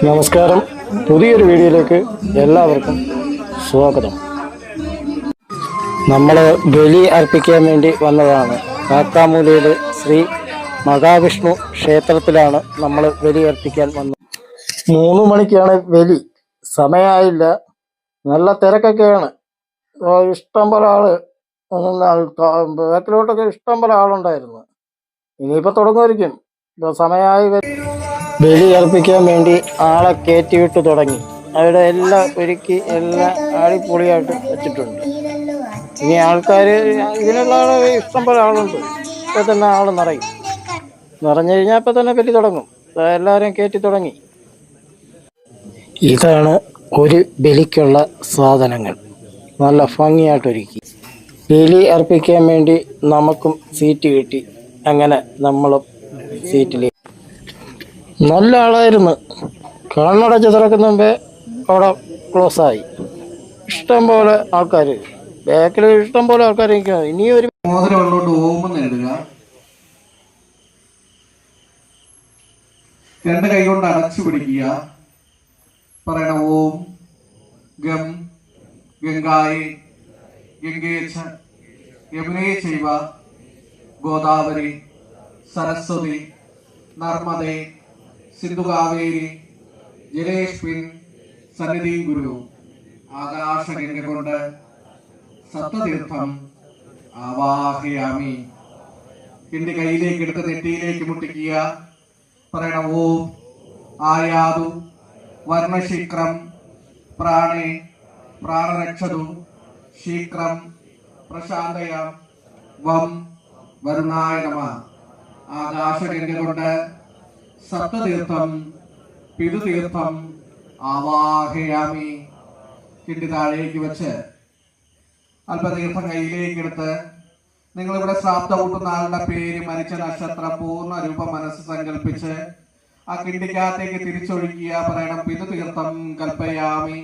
നമസ്കാരം. പുതിയൊരു വീഡിയോയിലേക്ക് എല്ലാവർക്കും സ്വാഗതം. നമ്മൾ ബലി അർപ്പിക്കാൻ വേണ്ടി വന്നതാണ്. കാക്കാമൂലയിൽ ശ്രീ മഹാവിഷ്ണു ക്ഷേത്രത്തിലാണ് നമ്മൾ ബലി അർപ്പിക്കാൻ വന്നത്. 3 മണിക്കാണ് ബലി. സമയമായില്ല. നല്ല തിരക്കൊക്കെയാണ്. ഇഷ്ടം പോലെ ആള് ബാക്കിലോട്ടൊക്കെ ഇഷ്ടം പോലെ ആളുണ്ടായിരുന്നു. ഇനിയിപ്പോൾ തുടങ്ങുമായിരിക്കും. സമയമായി. ബലി അർപ്പിക്കാൻ വേണ്ടി ആളെ കയറ്റിവിട്ട് തുടങ്ങി. അവിടെ എല്ലാം ഒരുക്കി എല്ലാം ആടിപ്പൊളിയായിട്ട് വെച്ചിട്ടുണ്ട്. ഇനി ആൾക്കാർ ഇതിനുള്ള ഇഷ്ടം പോലെ ആളുണ്ട്. ഇപ്പം തന്നെ ആൾ നിറയും. നിറഞ്ഞു കഴിഞ്ഞാൽ ഇപ്പം തന്നെ ബലി തുടങ്ങും. എല്ലാവരും കയറ്റി തുടങ്ങി. ഇതാണ് ഒരു ബലിക്കുള്ള സാധനങ്ങൾ. നല്ല ഭംഗിയായിട്ടൊരുക്കി. ബലി അർപ്പിക്കാൻ വേണ്ടി നമുക്കും സീറ്റ് കിട്ടി. അങ്ങനെ നമ്മളും സീറ്റിൽ. നല്ല ആളായിരുന്നു. കണ്ണടച്ച് തുറക്കുന്ന മുമ്പേ അവിടെ ക്ലോസായി. ഇഷ്ടം പോലെ ആൾക്കാർ, ബാക്കിൽ ഇഷ്ടം പോലെ ആൾക്കാർ നിൽക്കുന്നത്. ഇനിയൊരു മോതിരമുള്ളോട്ട് ഓമെന്ന് എഴുതുക. 2 കൈ കൊണ്ട് അടച്ചു പിടിക്കുക. പറയണ ഓം ഗം ഗംഗായേ ഗംഗേച്ച യമുനേ ചൈവ ഗോദാവരി സരസ്വതി നർമ്മദേ സിന്ധു കാവേരി ജലേഷ്മിൻ സന്നിധി ഗുരു. ആകാശഗംഗ കൊണ്ട് സപ്തതീർത്ഥം ആവാഹയാമി. കിണ്ടി കയ്യിലേക്ക് എടുത്ത് നെറ്റിയിലേക്ക് മുട്ടിക്കുക. പറയണം ഓം ആയാതു വർണ്ണശീക്രം പ്രാണേ പ്രാണരക്ഷതു ശീക്രം പ്രശാന്തയ വം വരുണായ നമ. ആകാശഗംഗ കൊണ്ട് സപ്തതീർത്ഥം പിതൃതീർത്ഥം ആവാഹയാമി. കിണ്ടി താഴേക്ക് വെച്ച് അല്പതീർത്ഥം കയ്യിലേക്ക് എടുത്ത് നിങ്ങളിവിടെ ശ്രാദ്ധ കൂട്ടുന്ന ആളുടെ പേര്, മരിച്ച നക്ഷത്രം, പൂർണ്ണ രൂപം മനസ്സ് സങ്കല്പിച്ച് ആ കിണ്ടിക്കകത്തേക്ക് തിരിച്ചൊഴിക്കുക. പറയണം പിതൃതീർത്ഥം കൽപ്പയാമി.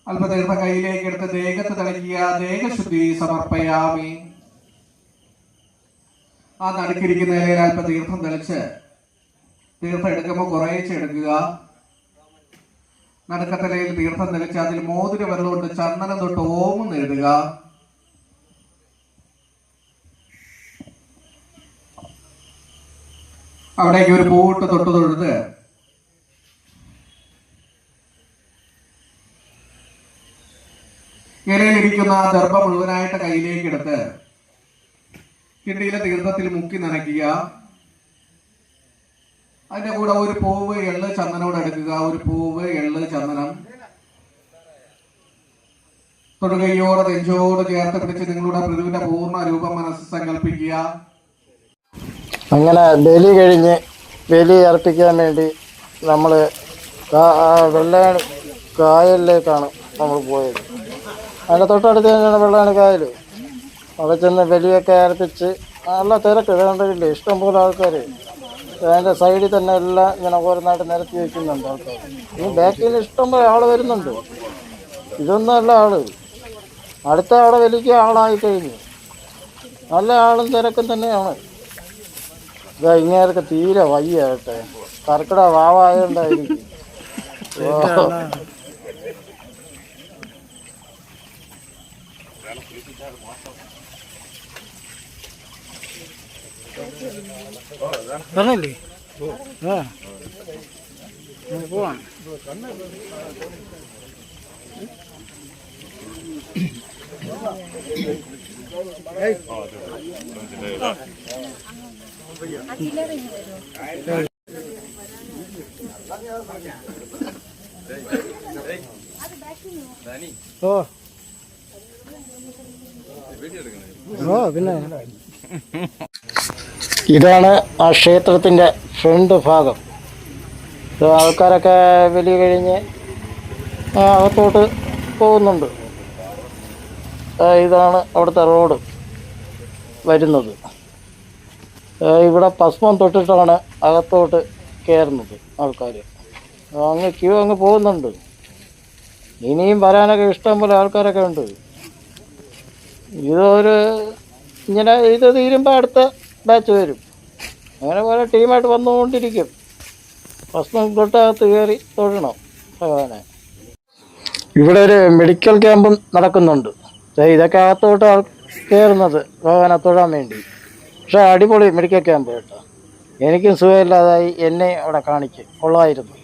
അല്പതീർത്ഥം കയ്യിലേക്ക് എടുത്ത് ദേഹത്ത് തളിക്കുക. ദേഹശുദ്ധി സമർപ്പയാമി. ആ നടുക്കിരിക്കുന്ന നിലയിൽ അല്പ തീർത്ഥം തെളിച്ച് തീർത്ഥം എടുക്കുമ്പോൾ കുറേശ്ശെ എടുക്കുക. നടുക്കത്തലയിൽ തീർത്ഥം തെളിച്ച് അതിൽ മോതിര വെറുതുകൊണ്ട് ചന്ദനം തൊട്ട് ഓമെന്ന് എഴുതുക. അവിടേക്ക് ഒരു പൂട്ട് തൊട്ട് തൊഴുത് ഇലയിലിരിക്കുന്ന ആ ദർഭ മുഴുവനായിട്ട് കയ്യിലേക്ക് എടുത്ത് കിണ്ടിയിലെ തീർത്ഥത്തിൽ മുക്കി നനയ്ക്കുക. അതിന്റെ കൂടെ ഒരു പൂവ് എള്ള് ചന്ദനോട് എടുക്കുക. ഒരു പൂവ് എള്ള് ചന്ദനം തൊടുകയോടെ നെഞ്ചോട് ചേർത്ത് പിടിച്ച് നിങ്ങളുടെ പൃഥുവിന്റെ പൂർണ്ണ രൂപം മനസ്സ് സങ്കല്പിക്കുക. അങ്ങനെ ബലി കഴിഞ്ഞ് ബലി അർപ്പിക്കാൻ വേണ്ടി നമ്മൾ വെള്ളാണി കായലിലേക്കാണ് നമ്മൾ പോയത്. അതിൻ്റെ തൊട്ടടുത്ത് തന്നെയാണ് വെള്ളാണി കായൽ. അവിടെ ചെന്ന് ബലിയൊക്കെ അർപ്പിച്ച് നല്ല തിരക്ക് വേണ്ടതില്ല. ഇഷ്ടംപോലെ ആൾക്കാർ അതിൻ്റെ സൈഡിൽ തന്നെ എല്ലാം ഇങ്ങനെ ഓരോന്നായിട്ട് നിരത്തി വയ്ക്കുന്നുണ്ട് ആൾക്കാർ. ഈ ബാക്കിൽ ഇഷ്ടംപോലെ ആൾ വരുന്നുണ്ട്. ഇതൊന്നും അല്ല ആള്. അടുത്ത ആളെ ബലിക്ക് ആളായി കഴിഞ്ഞു. നല്ല ആളും തിരക്കും തന്നെയാണ്. ഇങ്ങനെയൊക്കെ തീരെ വയ്യാട്ടെ. കർക്കിടക വാവായോണ്ടായിരിക്കും. പറഞ്ഞില്ലേ പോവാം. പിന്നെ ഇതാണ് ആ ക്ഷേത്രത്തിൻ്റെ ഫ്രണ്ട് ഭാഗം. ആൾക്കാരൊക്കെ ബലി കഴിഞ്ഞ് അകത്തോട്ട് പോകുന്നുണ്ട്. ഇതാണ് അവിടുത്തെ റോഡ് വരുന്നത്. ഇവിടെ ഭസ്മം തൊട്ടിട്ടാണ് അകത്തോട്ട് കയറുന്നത് ആൾക്കാർ. അങ്ങ് ക്യൂ അങ്ങ് പോകുന്നുണ്ട്. ഇനിയും വരാനൊക്കെ ഇഷ്ടം പോലെ ആൾക്കാരൊക്കെ ഉണ്ട്. ഇങ്ങനെ ഇത് തീരുമ്പോൾ അടുത്ത ബാച്ച് വരും. അങ്ങനെ പോലെ ടീമായിട്ട് വന്നുകൊണ്ടിരിക്കും. ഭസ്മം തൊട്ടകത്ത് കയറി തൊഴണം ഭഗവാനെ. ഇവിടെ ഒരു മെഡിക്കൽ ക്യാമ്പും നടക്കുന്നുണ്ട്. ഇതൊക്കെ അകത്തോട്ട് കയറുന്നത് ഭഗവാനെ തൊഴാൻ വേണ്ടി. പക്ഷേ അടിപൊളി മെഡിക്കൽ ക്യാമ്പ് കേട്ടോ. എനിക്കും സുഖമില്ലാതായി, എന്നെ അവിടെ കാണിക്കും കൊള്ളായിരുന്നു.